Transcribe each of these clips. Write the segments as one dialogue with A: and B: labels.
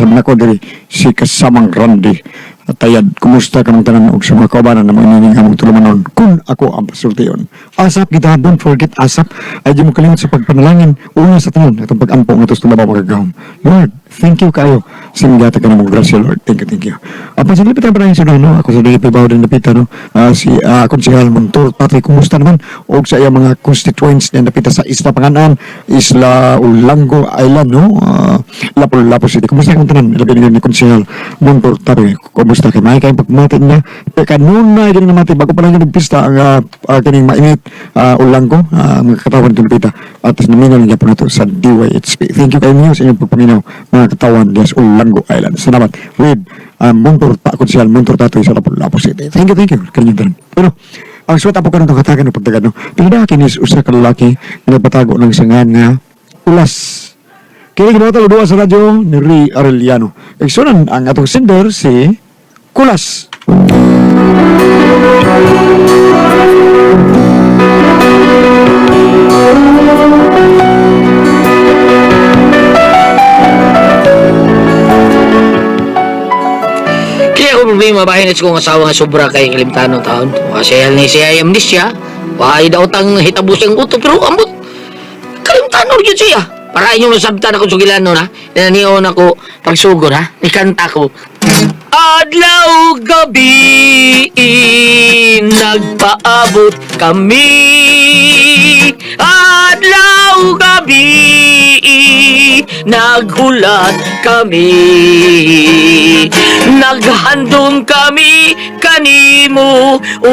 A: sabi na ko diri si kasamang Randy. Tayad, kumusta ka ng tanan og sa mga kaubanan na mga among tulumanon kung ako ang pasultiyon. Asap kita, don't forget asap. Ay di mo kalimot sa pagpanalangin. Una sa tanan, itong pag-ampo nga tos tumabaw magagahom. Lord, thank you kayo. Sinigata ka na mong grasya, Lord. Thank you. Apa sa lipitan pa rin sa no? Ako sa Dilipi Bawo din napita, no? Si Konsehal Montor, Patri, kumusta naman? O sa iya mga constituents na napita sa Isla Panganan, Isla Ulango Island, no? Lapu-Lapu City. Kumusta kang tanan? Ilagay ni Konsehal Montor, Patri, kumusta kay may kayong pagmati niya? Kanuna, ganun na mati. Bago pa lang yung nagpista, ang kaning mainit, Ulango, mga katawan ko napita. At naminaw niya po na ito sa DYHP. Thank you kayo niyo sa inyong pagpaminaw, mga katawan niya sa Ulango Island. Salamat. With Montor, Konsehal Montor Tatoy sa Lapu-Lapu City. Thank you. Kanyang tanan. Pero, ang suwat po ka ng katagan ng pagtagan, no? Pinadakin is usa ka lalaki na nagpatago ng sangan nga ulas. Kaya ginawa talo doon sa radyo ni Ray Arellano. Eksunan ang atong sender si Kulas.
B: Problema bahin at kong asawa nga sobra kay kalimtanon taon. Kasi ni siya ay amnesia. Wahay daw tang hitabo siyang uto. Pero ambot, kalimtanon yun siya. Para inyo masabtan ako sugilan no na. Nananiyon ako pagsugod ha. Ikanta ko. Adlaw gabi nagpaabot kami. Adlaw gabi naghulat kami. Naghandom kami kanimo o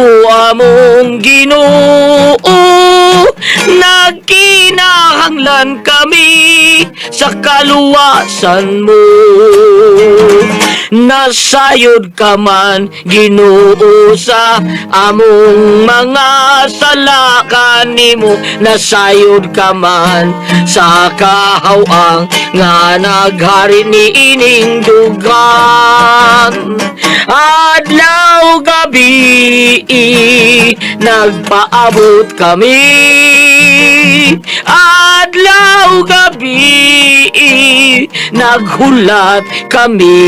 B: among Ginoo. Nagkinahanglan kami sa kaluwasan mo. Nasayod ka man Ginoo sa among mga sala kanimo. Nasayod ka man sa kahawang nga naghari ni ining dugan. Adlaw gabi nagpaabot kami. Adlaw gabi naghulat kami.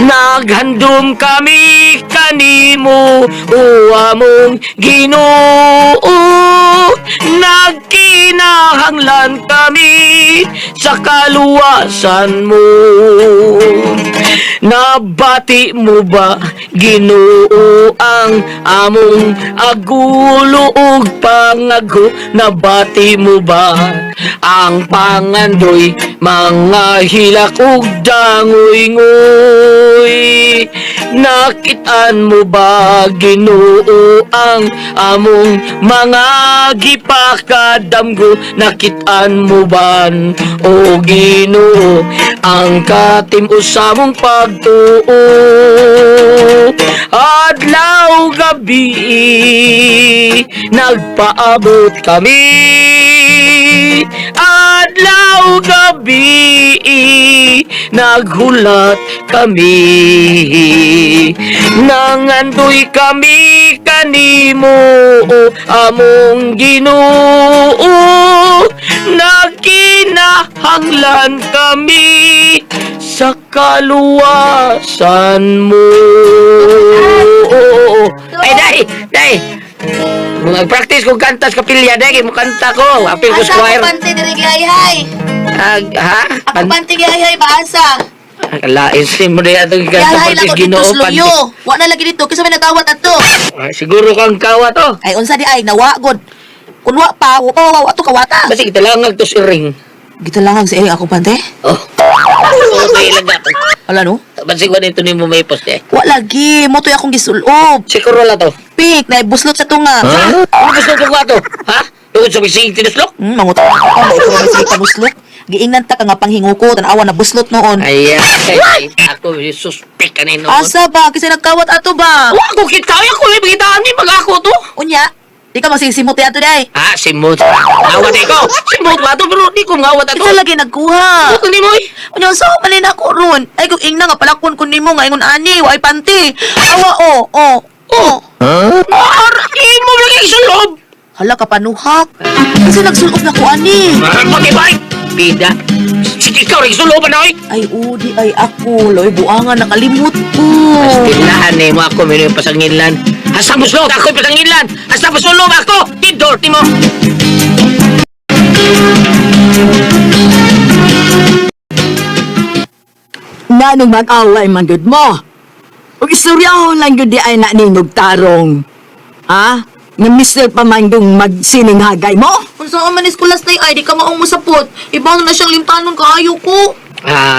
B: Naghandom kami kanimo o among Ginoo. Nagkinahanglan kami sa kaluwasan mo. Nabati mo ba Ginoo ang among agulo ug pangago? Nabati mo ba ang pangandoy mga hilak ug dangoy-ngoy? Nakitaan mo ba Ginoo ang among mga gipakadamgo? Nakitaan mo ba o Ginoo ang katim usamong pagtuo? Adlaw gabi nagpaabot kami. Adlaw gabi naghulat kami. Nangandoy kami kanimo o among Ginoo. Nagkinahanglan kami sa kaluwasan mo. Ay, day! Mag-practice kong kantas kapilya, day. Mo kanta ko. Apil ko squire.
C: Asa ako pante diri gayhay?
B: Ha?
C: Ako pante gayhay baasa.
B: Kalain sin mo na itong
C: Gayhay lang
B: kantas
C: ko dito
B: Ginoo
C: sluyo. Wa na lagi dito kasi may nagawat ato.
B: Siguro kang kawa to.
C: Ay unsa di ay nawa god. Kun wa pa, wa ato kawata.
B: Basta kita lang nagtos iring.
C: Gito lang ang sa ako pante.
B: Oh. Oo, may ilag natin.
C: Wala no?
B: Bansig ko nito ni mo may post eh.
C: Wa lagi mo to akong gisulob.
B: Siguro la to.
C: Pik na buslot sa tunga.
B: Ha? Ano gusto ko ba to? Ha? Tungod sa bising tinuslok?
C: Mangutan ako mo ito may sige buslot. Giingnan ta ka nga panghinguko tanawa na buslot noon.
B: Ay, ako suspect kanino.
C: Asa ba kasi nagkawat ato ba?
B: Wa ko kita ko may bigitaan ni mag ako to.
C: Unya, di ka masisimot ato day.
B: Ah, simot. Ngawat ko. Simot ba to pero di ko ngawat ato.
C: Ito lagi nagkuha.
B: Ako ni mo.
C: Unya sa malin ako ron. Ay kung ingna nga palakon kun nimo nga ingon ani, wa ay panty. Awa oh.
B: Imo lagi sa loob.
C: Hala ka panuhak. Kasi nagsulob na ko ani.
B: Pagibay. Bida. Ikaw rin sulo pa na, oy.
C: Ay, udi ay ako. Loy, buangan, nakalimot ko.
B: Pastilahan eh mo ako, may pasangilan. Asa mo sulod, ako'y pasangilan. Asa mo sulod ako, tidor, timo.
D: Nanong mag-away man gud mo. Ug istoryahon lang gud di ay na ninog tarong. Ha? Nga mister pa man dung magsining hagay mo?
C: Kung saan man iskulas na ay, di ka maong musapot. Ibang na siyang limtanon kaayo ko.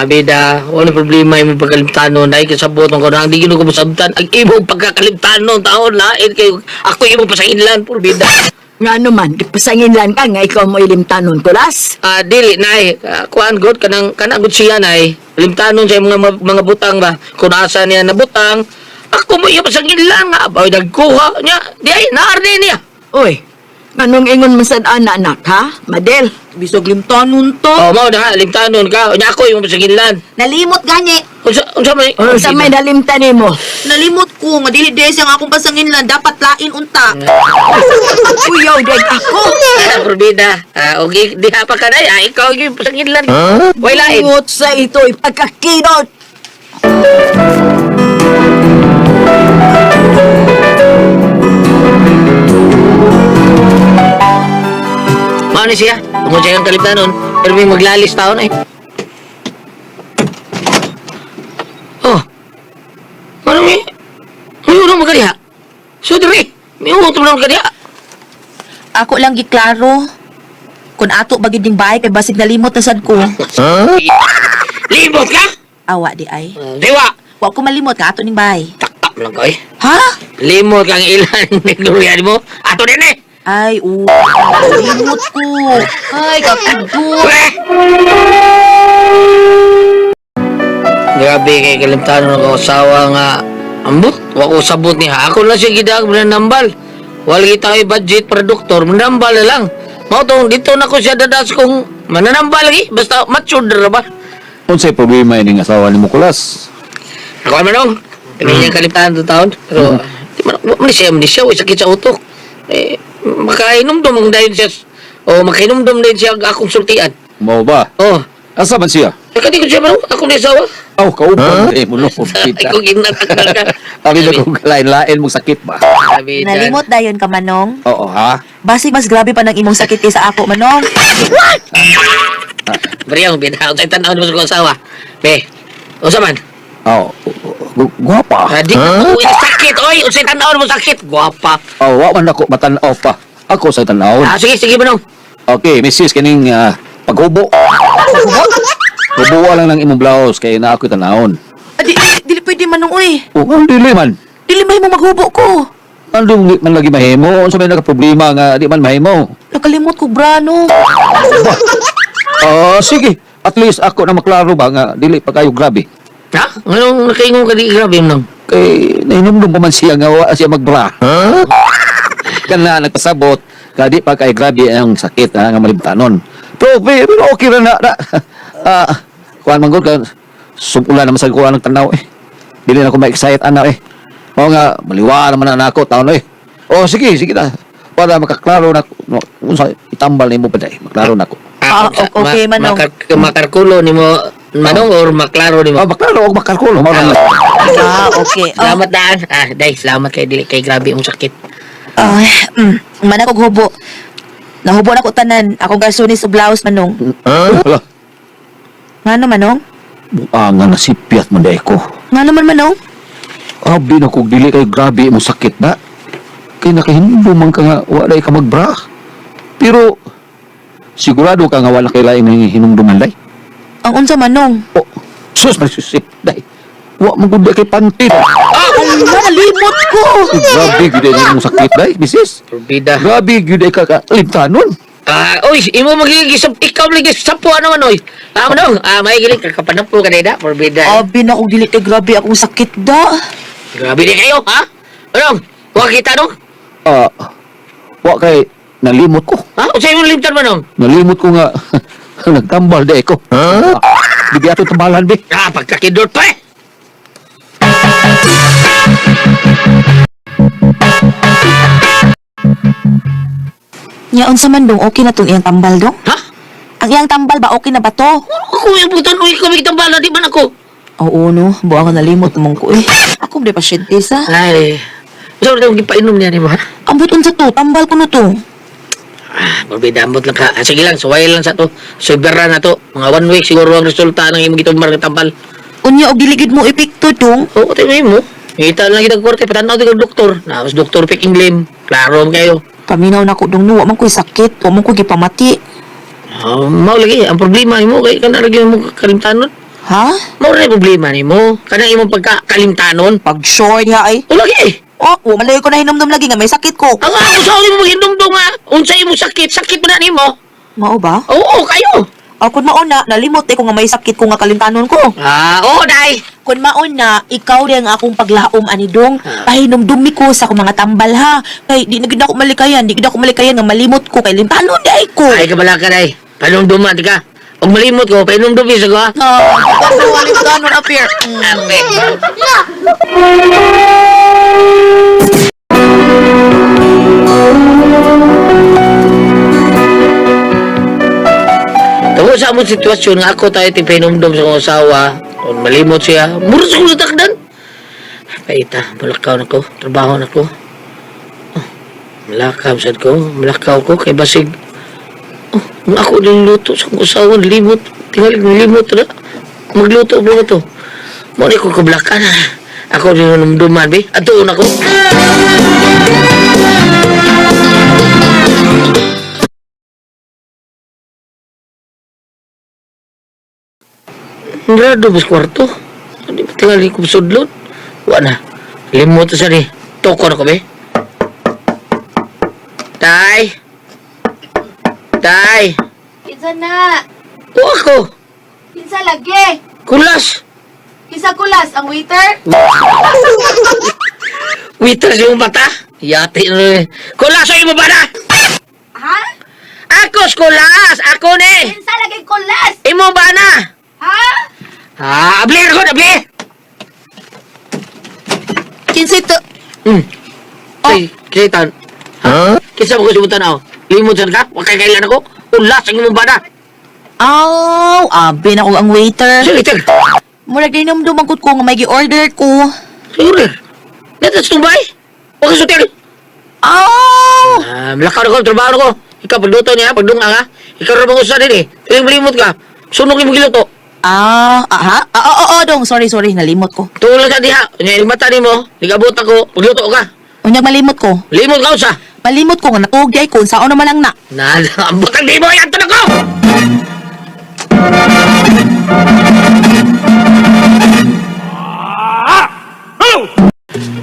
B: Bida, wala problema yung pagkalimtanon. Ay, kasabot ko na, hindi ko masabtan. Ang imong pagkakalimtanon, taon na, kayo, ako imong pasangilan, puro bida.
D: Nga naman, ipasangin lang ka nga ikaw mo ilimtanon kulas.
B: Dili, nay, kuhaan good, kanang good siya, nay. Limtanon siya yung mga butang ba? Kung asa niya na butang, ako mo iya pasangilan nga, ba, nagkuha niya, di ay, naarde niya.
D: Uy, anong ingon mo sa anak ha? Madel.
C: Bisog limtanon to.
B: Mau na, limtanon ka, niya ako yung pasangilan.
C: Nalimot gani.
B: Unsa may,
D: O sa may nalimtanin mo.
C: Nalimot ko, nga dili dahil siyang akong pasanginlan, dapat lain unta.
D: Uyaw deg ako.
B: Bida, okay, di pa ka na, ikaw yung pasangilan. Way lain.
D: Ingot sa ito'y pagkakinot.
B: Mao ni siya, tungkol siya yung kalimtanon, pero may maglalis taon eh. Oh, ano may unang magkadiha? So, dire, may unang magkadiha.
C: Ako lang giklaro. Kung ato bagid ding bahay, kay basig nalimot na sad ko.
B: Limot ka?
C: Awa di ay.
B: Diwa,
C: Wa ko malimot ka ato ning bahay.
B: taktak lang ko eh.
C: Ha?
B: Limot kang ilan, nagluruyan mo. Ato din eh.
C: Ay, limot ko. Ay, kapigo.
B: Weh! Grabe kay kalimtanon ng asawa nga ambot. Wako sabot niya. Ako lang siya gidag manambal. Wala kita kay budget produktor, manambal na lang. Mao tong dito na ko siya dadas kung mananambal lagi. Basta matured na ba?
E: Unsay problema ining asawa ni Mukulas?
B: Ako naman nung. Tingin niya kalimtanon 2 taon. Pero di siya. Sakit sa utok. Makainomdom ang dahil siya. O makainomdom din siya akong sultian.
E: Mao ba?
B: Oh.
E: Asa man siya?
B: Kati ko siya man. Ako ni asawa.
E: Aw, kauban eh mo no kita.
B: Ikaw ginatakal ka.
E: Abi na kung lain-lain mong sakit ba?
B: Sabi dyan.
C: Nalimot dayon ka, Manong.
E: Oo ha.
C: Basig mas grabe pa ng imong sakit kaysa ako, Manong.
B: Bariyang, binaw tayo tanaw mo sa kong asawa. Be, usa man.
E: Aw, guwapa.
B: Di ka uwi sakit, oy. Unsay tanaw mo sakit. Guwapa.
E: Aw, wa man ako matan-aw pa. Ako sa tanaw.
B: Sige, manong.
E: Okay, Mrs. kining paghubo. Hubo lang ng imong blouse kay na ako tanawon.
C: Dili pwede, Manong, uy.
E: O, ang dili man.
C: Dili may mo maghubo ko.
E: Andong man lagi mahimo. Unsa may naka-problema nga di man mahimo?
C: Nakalimot ko, brano.
E: Sige. At least ako na maklaro ba nga dili pa kayo grabe.
B: Ha? Anong nakaingon ka di grabe, manong?
E: Kay nainumdum pa man siya nga wa siya magbra. Kana nagpasabot nga di pa kay grabe ang sakit nga malimtanon. Pero okay ra na. Kuan man gud ka sumula naman sa kuan ng tanaw eh. Dili na ko ma-excite anak eh. Mao nga maliwa naman na ako taon eh. Sige na. Para makaklaro na unsa itambal nimo pa day. Maklaro na ako.
C: Okay, manong.
B: Makarkulo ni mo, manong, or maklaro ni mo?
E: Maklaro og makalkulo. Mao lang.
C: Okay.
B: Salamat daan. Day, salamat kay grabe ang sakit.
C: Mana ko hubo. Nahubo na ko tanan. Akong garsonis sa blouse, Manong.
E: Wala.
C: Nga naman, Manong?
E: Buangan na sipiat man day ko.
C: Nga naman, Manong?
E: Abi na kog dili kay grabe mo sakit na. Kay nakahinumduman ka nga wala ka magbra. Pero sigurado ka nga wala kay lain ng hinumduman day.
C: Ang unsa, Manong?
E: Sus masusip day. Wa man gud kay panty.
C: Nalimot ko!
E: Grabe gid mo sakit day, bisis.
B: Turbida.
E: Grabe gid ka limtanon.
B: Uy, imo magigisap, ikaw lagi sapo naman, oy. Manong, may giling kakapanapo ka na, forbida.
C: Abi na kong dili kay grabe akong sakit da.
B: Grabe din kayo, ha? Manong, huwag kita, no?
E: Wa kay nalimot ko.
B: Ha? Unsay mo limtan, Manong?
E: Nalimot ko nga nagtambal day ko. Di ato tambalan be.
B: Pagkakidot pa eh.
C: Nya unsa man dong, okay na tong iyang tambal dong?
B: Ha?
C: Ang iyang tambal ba okay na ba to?
B: Ako yung putan, uy, kami kitambala, di man ako.
C: Oo no, buwangan nalimot naman ko eh. Ako ba pasyente sa?
B: Ay, gusto ko na magpainom niya ni mo, ha?
C: Ambot unsa to, tambal ko na to.
B: Mabidamot lang ka. Sige lang, suway lang sa to. Sobera na to. Mga 1 week siguro ang resulta ng imong gitumbar ng tambal.
C: Unya og diligid mo epekto dong.
B: Oo, tayo mo. Ngita lang kitang korte, patanaw tayo doktor. Na, mas doktor picking lim. Klaro mo kayo.
C: Paminaw na ko dong nuwa man ko'y sakit, wa man ko'y gipamati.
B: Mau lagi, ang problema ni mo, kaya ka na lagi mo kalimtanon.
C: Ha?
B: Mau na yung problema ni mo. Kanang imong pagkakalimtanon.
C: Pag sure nga ay.
B: O lagi.
C: Oh, malayo ko na hinumdum lagi nga may sakit ko.
B: Ang ako sa mo magindumdum nga. Unsay mo sakit, sakit mo na ni mo.
C: Mao ba?
B: Oo, kayo.
C: Ako mauna, nalimot ko nga may sakit ko nga kalimtanon ko.
B: Oo, day.
C: Kun mauna, ikaw rin ang akong paglaom anidong. Pahinumdumi ko sa akong mga tambal ha. Kay di na gid ako malikayan, nga malimot ko kay limtanon di ay ko.
B: Ay, kabala ka, day. Panumduman, tika. Huwag malimot ko, painumdumi sa ko, ha?
C: Kasi limtanon appear.
B: Ape. Tunggu sa among sitwasyon nga ako tayo tipinumdum sa akong asawa. Kung malimot siya, mura sa kong natakdan. Paita, malakaw na ko, trabaho na ko. Oh, malakaw ko, kay basig. Oh, kung ako niluto sa akong asawa, limot. Tingalig nilimot na. Magluto ba ito? Muna ko kablakan. Ako ninumduman, be. Atuon ako. Ngrado ba sa kwarto? Hindi ba tingali ko sudlot? Wala na. Limot sa ni. Toko na ko, be. Tay! Tay!
F: Kinsa na?
B: O ako!
F: Kinsa lagi?
B: Kulas!
F: Kinsa kulas? Ang waiter?
B: Waiter sa iyong mata? Yati na rin. Kulas ang imo ba na?
F: Ha?
B: Ako kulas! Ako ni!
F: Kinsa lagi kulas?
B: Imo ba na?
F: Ha?
B: Ablir ko, ablir!
C: Kinsa ito?
B: Ay, kisitan. Ha? Kisa mo ko subutan ako. Limod saan ka? Huwag kay kailan ako. Kulas ang imo ba na?
C: Aw, abi na ko ang waiter.
B: Sige, waiter.
C: Murag hinumdum ang ko nga may gi-order ko.
B: Siguro. Natas tumbay? Huwag ka sutil.
C: Aw!
B: Malakaw na ko, trabaho na ko. Ikaw, pagluto niya, pagdunga ka. Ikaw rin bang usan din eh. Kaya malimot ka. Sunog yung magiluto.
C: Ha? Oo, dong. Sorry, nalimot ko.
B: Tulad sa diha. Yung mata ni mo. Ligabot ako. Pagluto ka.
C: Unyag malimot ko.
B: Limot ka usa.
C: Malimot ko nga natugay ko. Saan naman lang na.
B: Nalambot ang di mo. Yan tanong ko!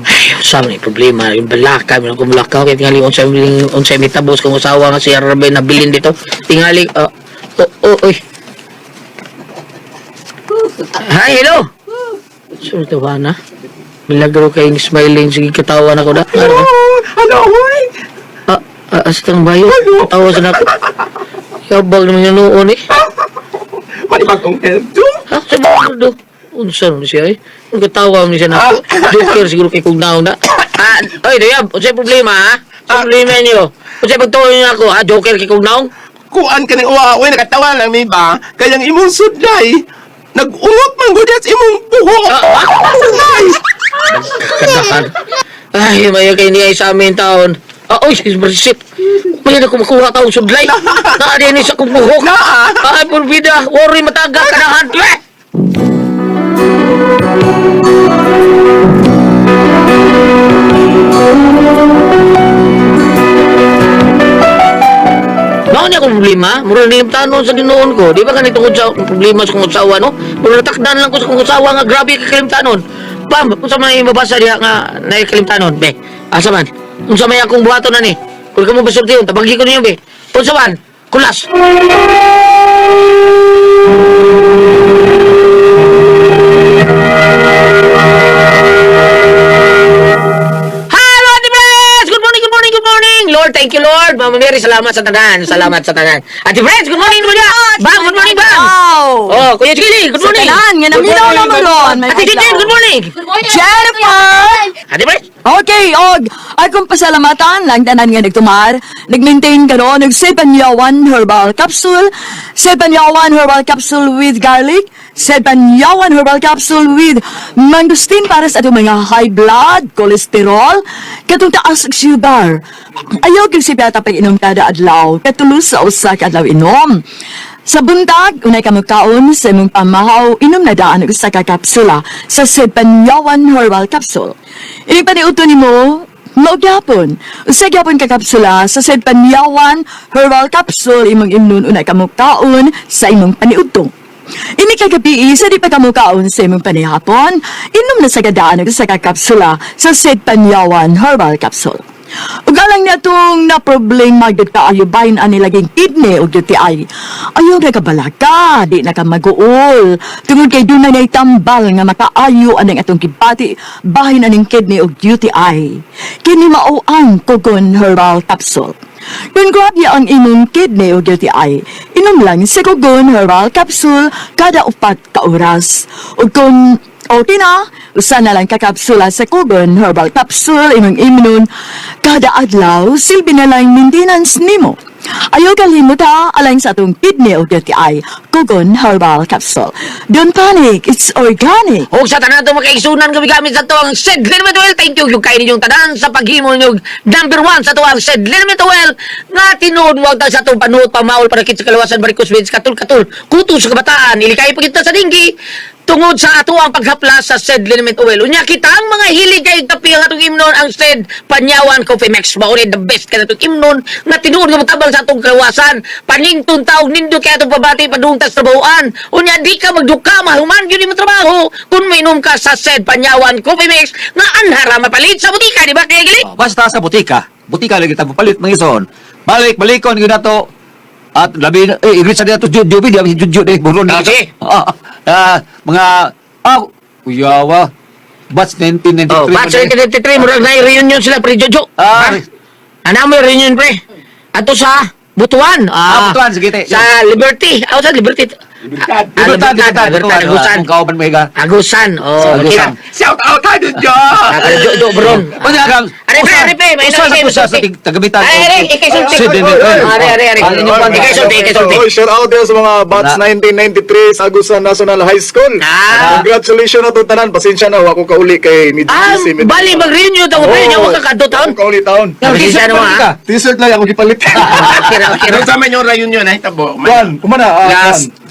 B: Ay, usam ni problema. Yung balaka. Yung kumulakaw. Kaya tingali unsay may tabos kung usawa nga si Arabay na bilin dito. Tingali. Uy. Hi, hello. Sure, tawa na. Milagro kayong smiling. Sige, katawa na ko na.
A: Ano, hoy?
B: Astang bayo. Katawa sa nato. Yabag naman yung noon eh.
A: May bagong help to?
B: Ha? Sa mga do? Unsa naman siya eh. Ang katawa mo siya nato. Joker siguro kay kung naon na. Oy, Dayab. Unsay problema ha? Sa problema niyo. Unsay pagtuloy niyo ako ha? Joker kay kung naon?
G: Kuan ka ng uwa-uwi, nakatawa lang may ba? Kayang imong sudlay, nag-ungot man gudyas imong buhok. Sudlay!
B: Kadakan. Ay, may kay niya sa amin taon. Uy, shit. May na kumakuha taong sudlay. Naadi ni sa kumuhok. Ay, pulbida. Worry mataga ka na hadwe. Mao niya akong problema. Mura nilimtanon sa ginoon ko. Di ba ganito kung sa problema sa kong usawa, no? Mura natakdan lang ko sa kong usawa nga grabe kakalimtanon. Pam, kung sa may mabasa diya nga naikalimtanon, be. Asa man? Kung sa may akong buhaton na ni. Kung ka mo basulti yun, tabagi ko niyo, be. Kung sa man? Kulas. Hello, Ate Bes! Good morning! Lord, thank you, Lord. Mama Mary, salamat sa tanan. Salamat sa tanan. Ate Friends, good morning naman niya. Bang, good morning, Bang.
D: Wow!
B: Oh, Kuya Chili, good morning.
D: Sakalan, nga naminaw naman ron. May
B: Ate Chichen, good morning.
F: Good morning,
D: Jennifer!
B: Ate Friends.
D: Okay, og akong pasalamatan lang tanan nga nagtumar. Nag-maintain ka ron, nag-7 yawan herbal capsule, 7 yawan herbal capsule with garlic, 7 yawan herbal capsule with mangosteen para sa atong mga high blood, cholesterol, katong taas og sugar. Ayaw kang si Beata pag-inom kada adlaw, katulos sa usa ka adlaw inom. Sa buntag, unay ka magkaon sa imong pamahaw, inom na daan og usa ka kapsula sa 7 yawan herbal capsule. Ini paniuto nimo Magyapon, usa gyapon ka kapsula sa said panyawan herbal capsule imong imnon unay ka mukaon sa imong paniudto. Ini kagabi sa di pa ka mukaon sa imong panihapon, inom na sa gadaan og sa kapsula sa said panyawan herbal capsule. Ug alang na itong na-problema gud kaayo bahin ani laging kidney o UTI. Ayaw na kabalaga, di na ka mag-uol. Tungod kay dunay na tambal nga makaayo aning atong kibati bahin aning kidney o UTI. Kini mao ang Kugon Herbal Capsule. Kung grabe ang imong kidney o UTI, inom lang sa Kugon Herbal Capsule kada 4 ka oras. Ug kung okay na, usa na lang kakapsula sa Kugon Herbal Capsule imong imnon kada adlaw silbi na lang maintenance nimo. Ayaw kalimot ha, alang sa atong kidney o UTI, Kugon Herbal Capsule. Don't panic, it's organic.
B: O sa tanan itong makaisunan kami gamit sa ito ang Sid Liniment Oil. Thank you yung kainin yung tanan sa paghimo yung number 1 sa ito ang Sid Liniment Oil. Nga tinuod mo sa itong panuot, pamaol, panakit sa kalawasan, barikos, wins, katul-katul, kuto sa kabataan, ilikay pa kita sa dinggi. Tungod sa ato ang paghaplas sa Sid Liniment Oil. Unya kita ang mga hilig kay kape ang atong imnon ang Sid Panyawan Coffee Max. Maunay the best ka na itong imnon nga tinuod nga matabang sa atong kalawasan. Paningtong taog nindo kaya atong pabati padungtas trabahoan. Unya di ka magduka mahuman yun mo trabaho kung mainom ka sa Sid Panyawan Coffee Mix nga anhara mapalit sa butika, di ba kaya gili?
E: Basta sa butika. Butika lagi tayo palit mga ison. Balik-balikon yun na to. At labi na, igrit sa dito, Jubi, di ba si Juju, buron na.
B: Okay.
E: Mga, kuyawa, batch 1993.
B: Oh, batch 1993, murag na reunion sila, pre Jojo. Ano mo yung reunion, pre? Ato sa Butuan.
E: Butuan, sige, te.
B: Sa Liberty. Sa Liberty.
E: Libertad,
B: Agusan.
E: Kung kauban mo higa.
B: Agusan. Oh,
E: Agusan.
G: Shout out tayo dun, Jo!
B: Jojo, bron.
E: Ano
B: Are, may
E: usa
B: nalagay,
E: sa
B: sulti.
E: tagamitan.
B: Are, ikaisulti.
E: Sid Liniment Oil.
B: Are. Ikaisulti.
H: Oy, shout out din sa mga batch 1993 sa Agusan National High School. Congratulations na to tanan. Pasensya na, ako kauli kay Midjisi.
B: Bali, mag-reunion tayo. Pre, niya ka kadto taon.
H: Ako kauli taon.
B: Nagkisa naman, ha?
H: T-shirt lang ako gipalit.
B: Kira.
G: Ano sa yung reunion ay tabo?
H: Juan, kumana.
G: Last.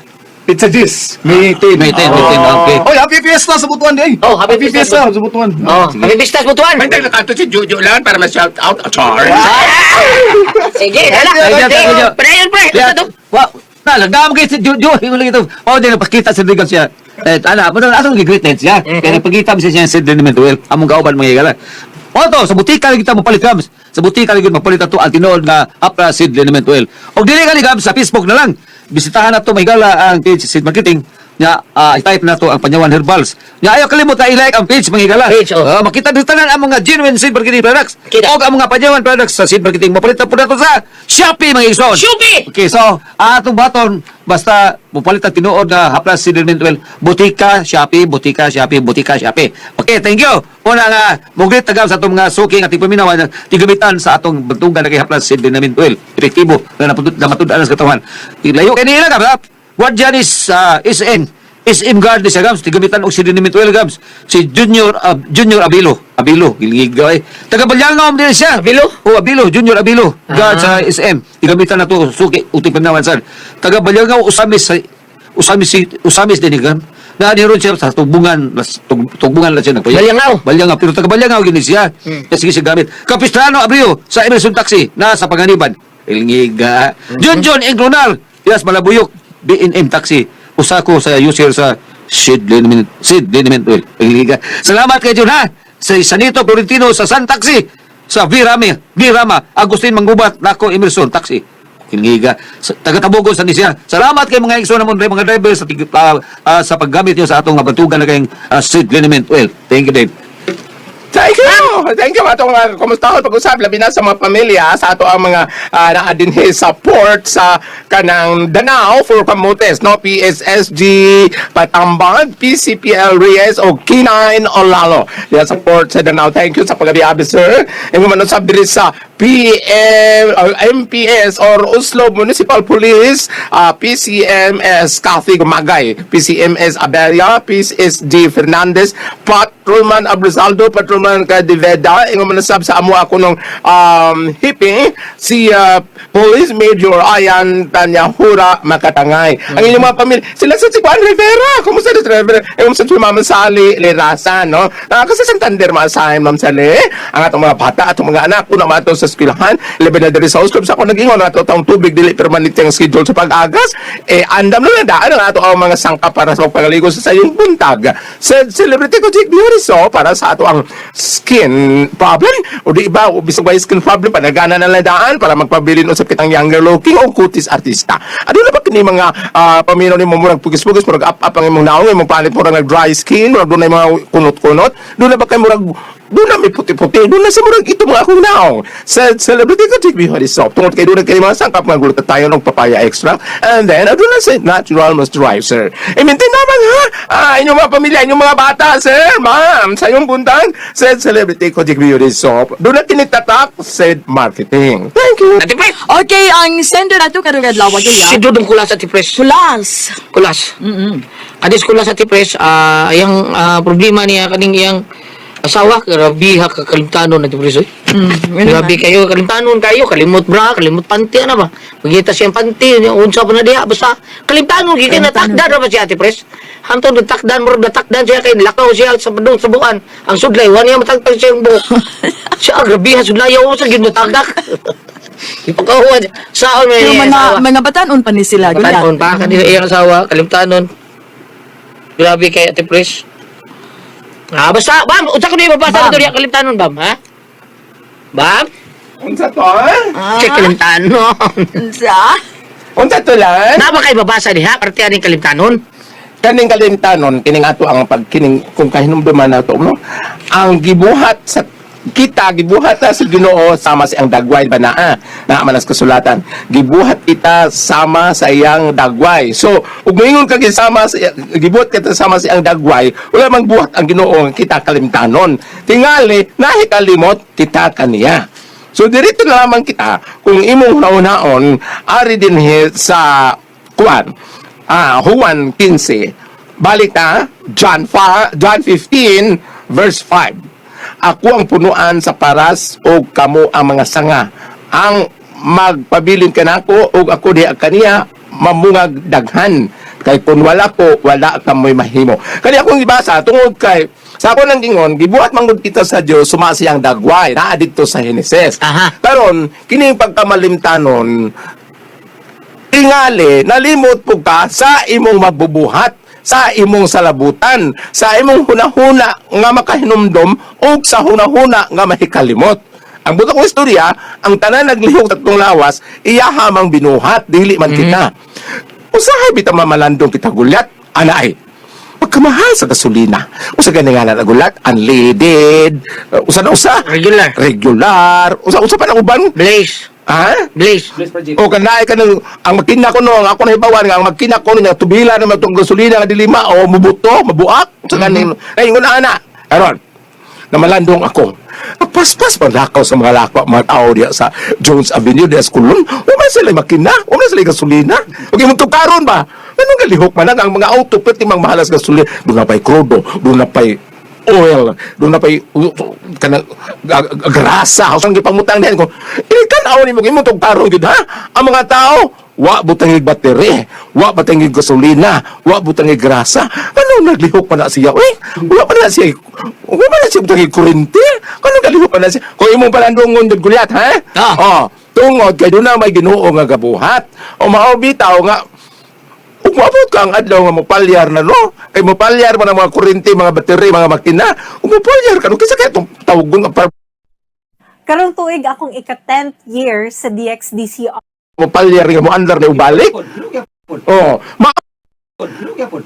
H: Pizza Gis. May 10.
E: May 10, okay.
H: Oy, happy fiesta sa Butuan day.
B: Oh, happy fiesta.
H: sa Butuan.
B: Oh, may bistas Butuan.
G: May tayo nakato si Jojo lang para ma-shout out. Char!
B: Sige, hala. Panayon, pre. Basta to.
E: Wow. Nagdama kayo si Juju. Yung ulit ito. Din napakita sa ligaw siya. Asang gigreat siya. Kaya napagkita mo siya sa Liniment Oil. Among kauban mga higala. Oto, sa butika lagi kita mapalit gams. Sa butika lagi mapalit ito ang tinood na Apra Sid Liniment Oil. O dili ka gams sa Facebook na lang. Bisitahan na ito may higala ang page Sid Marketing. Nya i-type na to ang Panyawan Herbals. Nya ayaw kalimot na i-like ang page mga higala.
B: Page, oh.
E: Makita dito na ang mga genuine Sid Marketing products.
B: Kita.
E: O ang mga Panyawan products sa Sid Marketing. Mapalit na po na ito sa Shopee mga ison.
B: Shopee!
E: Okay, so, atong baton, basta mupalit ang tinuod na Haplas Sidlement Oil, Butika, Shopee, Butika, Shopee, Butika, Shopee. Okay, thank you. Una nga, mugrit tagam sa atong mga suking at ipaminawan, tigamitan sa atong bantugan na kay Haplas Sidlement Oil. Epektibo, na matudaan sa katawan. Ilayo kay nila, ha? What dyan is SM Guard sa gams, tigamitan og Sidlement Oil gams. Si Junior Abilo, giligay. Taga Balyangaw din siya.
B: Abilo?
E: O Abilo, Junior Abilo, guard sa SM. Tigamitan na to suki uti panawan sad. Taga Balyangaw Usamis din igam. Na niron siya sa tubungan lang siya nagpaya. Balyangaw, pero taga Balyangaw gini siya. Sige siya gamit. Capistrano Abrio sa Emerson Taxi na sa Panganiban. Ilngiga. Junjun Ingronal, yes Malabuyok, B&M Taxi. Usako sa user sa Sid Liniment Oil. Ilngiga. Salamat kay Jun ha. Sa Sanito Florentino sa San Taxi. Sa Virama, Agustin Manggubat, Nako Emerson Taxi. Kingiga. Taga-Tabogon sa Nisya. Salamat kay mga igsoon namon mga driver sa paggamit niyo sa atong bantugan na kayong Sid Liniment Oil. Thank you, Dave.
G: Thank you! Thank you atong kumusta pag-usap labi na sa mga pamilya sa ato ang mga naadinhi support sa kanang Danao for Camotes, no? PSSG Patambag, PCPL Reyes o K9 Olalo. Yan support sa Danao. Thank you sa pagabi sir. Imo man usab diri sa MPS or Oslo Municipal Police, PCMS Cathy Gumagay, PCMS Abelia, PSSG Fernandez, Patrolman Abrizaldo, Patrolman Cadiveda, ingo manasab sa amo ako nung hipping, si Police Major Ayan Tanyahura Makatangay. Ang inyong mga pamilya, sila sa si Juan Rivera, kumusta si Rivera? Ingo sa si Mama Sally Lerasan, no? Kasi Santander maasahin, Ma'am Sally, ang atong mga bata, atong mga anak, una mato sa eskwelahan, labi na diri sa Oslo, sa ako nag-ingon, ato taong tubig, dili permanente ang schedule sa pag-agas, andam na daan ang ato ang mga sangka para sa pagpagaligo sa sayong buntag. Sa celebrity ko, Jake Bioriso, para sa ato ang skin problem, o di ba, o bisag ba skin problem, panagana na daan para magpabilin o sa kitang younger looking o kutis artista. Ano na ba kini mga paminaw ni mo murag pugis-pugis, murag up-up ang imong naong, imong palit murag nag-dry skin, murag doon na yung mga kunot-kunot, doon na ba kayo murag doon na may puti-puti, doon na sa murag ito mga akong naong. Sa celebrity ko, Jake Bioriso, tungkol kayo doon na kayo mga sangkap, mga gulat tayo ng papaya extra, and then, doon na sa natural moisturizer. Maintain naman ha, inyong mga pamilya, inyong mga bata, sir, ma'am, sa iyong buntang, sa celebrity ko, Jake Bioriso, doon na kinitatak, said marketing. Thank you.
B: Ati Pres,
D: Okay, ang sender na to karugad lawag
B: si
D: ya.
B: Dudong Kulas Ati Pres.
D: Kulas.
B: Kulas. Adis Kulas Ati Pres, yung problema niya kaning iyang asawa, grabiha kakalimtanon Ati Pres. Grabe kayo, kalimtanon kayo, kalimot bra, kalimot panty, ano ba? Magita siyang panty, unsa pa na diha, basta kalimtanon, kaya natakdan na ba si Ati Pres? Hantong natakdan mo, natakdan siya kay lakaw siya sa padong sa buwan. Ang sudlay, wala niya matagtag siya yung buhok. Siya, grabiha, sudlay, ako sa ginatagdak. Ipagkahuan, saan may
D: Pero mga batanon pa ni sila.
B: Kalimtanon pa, kanila iyang asawa, kalimtanon. Grabe kay Ate Pres. Basta, Bam, unsa ko na ibabasa na doon yung kalimtanon, Bam, ha? Bam?
G: Unsa to?
B: Kay kalimtanon.
D: Sa?
G: Unsa to lang?
B: Na ba kayo babasa niya, partiyan ng kalimtanon?
G: Kaning kalimtanon, kining ato ang pagkining, kung kahinumduman na to, no? Ang gibuhat sa kita gibuhat na sa Ginoo sama sa iyang dagway ba na manas kasulatan gibuhat kita sama sa iyang dagway. So ug moingon ka gisama sa gibuhat kita sama sa iyang dagway, wala mang buhat ang Ginoo kita kalimtanon, tingali nahi kalimot kita kaniya. So dirito na lamang kita kung imong naon ari dinhi sa Juan 15 balik na John 15 verse 5. Ako ang punuan sa paras o kamo ang mga sanga. Ang magpabilin kanako o ako di kaniya mamungag daghan. Kay kung wala ko, wala kamoy mahimo. Kani akong ibasa tungod kay sa ako nang gingon, gibuhat manggod kita sa Dios sumasi ang dagway naa didto sa Heneses. Karon kining pagkamalimtanon tingali nalimot pug ka sa imong magbubuhat, sa imong salabutan, sa imong hunahuna nga makahinumdom o sa hunahuna nga mahikalimot. Ang buto kong istorya, ang tanan naglihok tatlong lawas, iyahamang binuhat, dili man kita. Usahay bitang mamalandong kita gulat, anay. Pagkamahal sa gasolina. Usa gani nga na gulat, unleaded, usa na usa. Regular. Usa pa na uban.
B: Blaze. Blaze.
G: O kanay ka ng ang makina ko no, ang ako na hibawan nga ang makina ko niya tubila na matong gasolina nga dilima o mubuto, mabuak sa kanin. Ay nguna ana. Karon. Namalandong ako. Paspas panlakaw sa mga lakwa mga tao diya sa Jones Avenue diya sa Kulon. Uma sila makina, uma sila gasolina. Okay mo karon ba? Anong galihok man ang mga auto pwede mang mahalas gasolina. Doon na pa'y krudo, doon na pa'y oil, doon na pa'y grasa. Ang gipangutang diyan ko. Tanaw ni mo imong karon gid ha. Ang mga tao wa butangig bateri, wa butangig gasolina, wa butangig grasa. Ano naglihok pa na siya? Wala pa na siya. Wala pa na siya butangig kurente. Ano naglihok pa na siya? Kung imong palandungon dud gulyat, ha? Tungod kay doon na may Ginoo nga gabuhat. O mao bitaw nga ug maabot ka ang adlaw nga mopalyar na no. Kay mopalyar man ang mga kurente, mga bateri, mga makina. Ug mopalyar ka no kinsa kay tawgon nga
I: Karong tuig akong ika-10th year sa DXDC.
G: mopalyar nga mo andar na ubalik.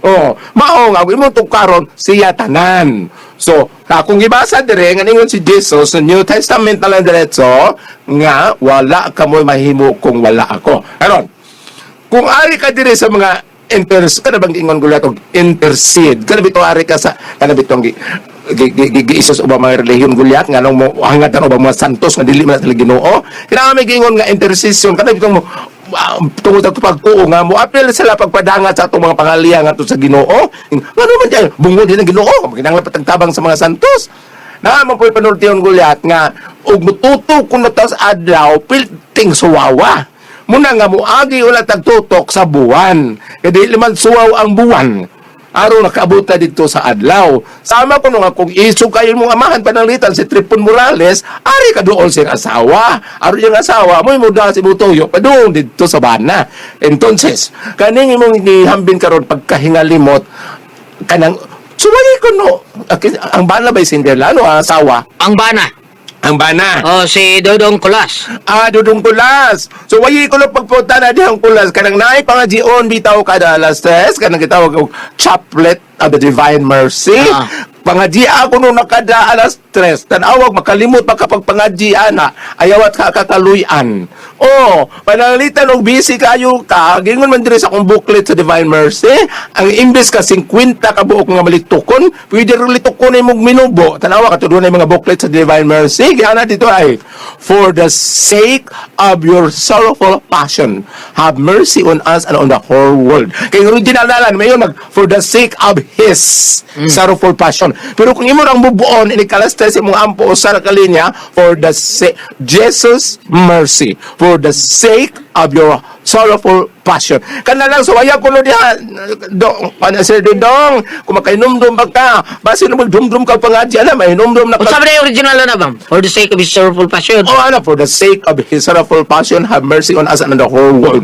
G: Oh, mao nga imong tukaron siya tanan. So, kung ibasa dire nga ningon si Jesus sa New Testament na lang diretso nga wala ka mo'y mahimo kung wala ako. Karon, kung ari ka dire sa mga kada bang ingon gulat og intercede, kada bito ari ka sa kada bitong giisos ubang mga relihiyon gulyat nga nung mo hangad ang ubang mga santos nga dili man sila Ginoo. Kinahanglan may gingon nga intercession kada bitong mo tungod sa pagtuo nga mo apel sila pagpadangat sa atong mga pangaliya nga sa Ginoo. Ngano man diyan bungod din ang Ginoo, kinahanglan patagtabang sa mga santos. Na man po'y panultiyon gulyat nga og mututo kun natas adlaw pilting suwawa. Muna nga muagi wala tagtutok sa buwan. Kaya liman suwaw ang buwan. Araw nakabuta dito sa adlaw. Sama ko nung akong iso kayo mong amahan pananglitan si Tripon Morales, ari ka doon siyang asawa. Ari yung asawa, mo'y muda si Butoyo, padung dito sa bana. Entonces, kaning imong gihambin karon pagkahingalimot, kanang, sumali ko no, ang bana ba'y Cinderella, ano ang asawa?
B: Ang bana.
G: Ang bana.
B: Oh, si Dodong Kulas.
G: Dudong kulas. So, wayi ko lang pagpunta na dihang kulas. Kanang naay pangajion, bitaw kada alas 3. Kanang kitawag og Chaplet of the Divine Mercy. Pangaji ako nung nakada alas 3. Tanawag, makalimot makapagpangaji ana. Ayawat ka kakaluyan. Panalitan og busy kayo ka. Gingon man diri sa akong booklet sa Divine Mercy. Ang imbes ka 50 ka buok nga malitukon, pwede rin litukon ay mong minubo. Tanawa ka doon ay mga booklet sa Divine Mercy. Kaya dito ay, for the sake of your sorrowful passion, have mercy on us and on the whole world. Kaya original na lang, mayon for the sake of His sorrowful passion. Pero kung imo ang bubuon, inikalastes imong ampo sa kalinya, for the sake, Jesus mercy, for the sake of your sorrowful passion. Kana lang suwaya ko no diha Sir Dodong, kung makainomdom ka, basi na magdumdum ka pangadya na, mainomdom na
B: O sabi na yung original na bang? For the sake of his sorrowful passion.
G: for the sake of His sorrowful passion, have mercy on us and on the whole world.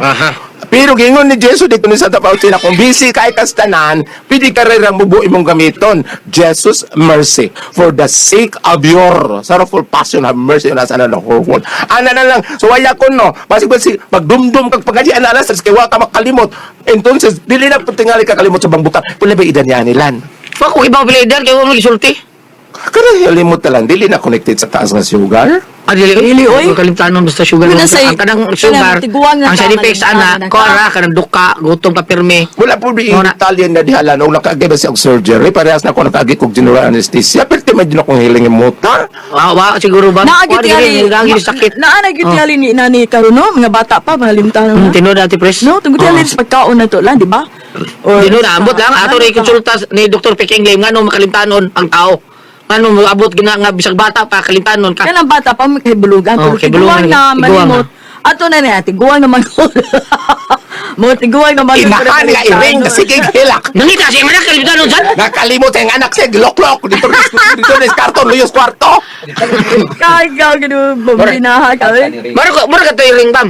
G: Pero gingon ni Jesus dito ni Santa Faustina, kung busy kay kastanan, pwede ka rin ang bubuo imong gamiton. Jesus, mercy. For the sake of your sorrowful passion, have mercy on us and on the whole world. Ana na lang, so waya ko no, basi magdumdum kag pagadi alas, kay wa ka makalimot. Entonces, dili na tingali ka kalimot sa bangbutan. Pula ba idan yan nilan?
B: Wag ko ibang pilidan, kaya mo gisulti.
G: Kada limot na lang, dili na connected sa taas nga sugar.
B: Dili, oy. Kalimtanon basta sugar.
D: Wala say-
B: Ang kanang sugar,
D: kanang tiguan nga
B: ang side
D: tama,
B: effects
D: nagtama,
B: ana, kora, kanang duka, gutom pa pirmi.
G: Wala po di
B: Wala.
G: Italian na dihala nung nakaagay ba siya og surgery. Parehas na ako nakaagay kog general anesthesia. Pero timay din akong hiling imuta.
B: Wa siguro ba?
D: Naagit yali.
B: Lagi sakit.
D: Naanagit yali ni nani karon no, mga bata pa, mga limtanan na.
B: Tinod ati pres.
D: No, tungod yali sa pagkaon na to lang, di ba? Or
B: Tinod ambot lang ato ni konsulta ni Dr. Peking Lim ngano makalimtanon ang tao. Ngano moabot gina nga bisag bata pa kalimtanon ka.
D: kanang bata pa may kahibulugan,
B: Oh,
D: pero
B: kahibulugan,
D: tiguan na
B: tiguan
D: malimot. Ato na niya, tiguan naman ko. Mo tiguan naman ko.
G: Inahan nga iring na sige hilak.
B: Nangita si manak kalimtanon san?
G: Nakalimot ang anak siya, giloklok. Dito na karton, luyos kwarto.
D: Kagaw gano binaha ka.
B: Maro ka to iring bam.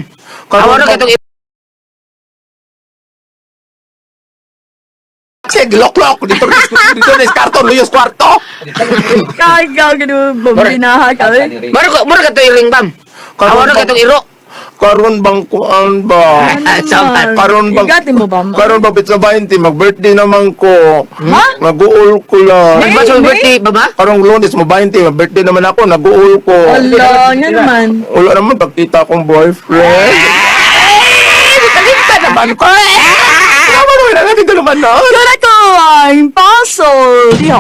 B: Awaro ka to
G: Siya, giloklok. Dito na karton, luyos kwarto.
D: Kagaw gano binaha ka.
B: Maro ka to iring bam. Awaro ka to iro.
G: Karon bang kuan ba?
B: Sampat.
G: Karon bang
D: Igatin mo ba?
G: Karon ba pizza 20 mag-birthday naman ko. Nag-uul ko lang.
B: Ba sa birthday baba?
G: Karong Lunes mo 20, mag-birthday naman ako, nag-uul ko.
D: Allah, nga naman.
G: Wala naman pagkita akong boyfriend. Kalimta naman ko. Wala naman dito naman no.
D: Kaya ko, ang puzzle. Diyo.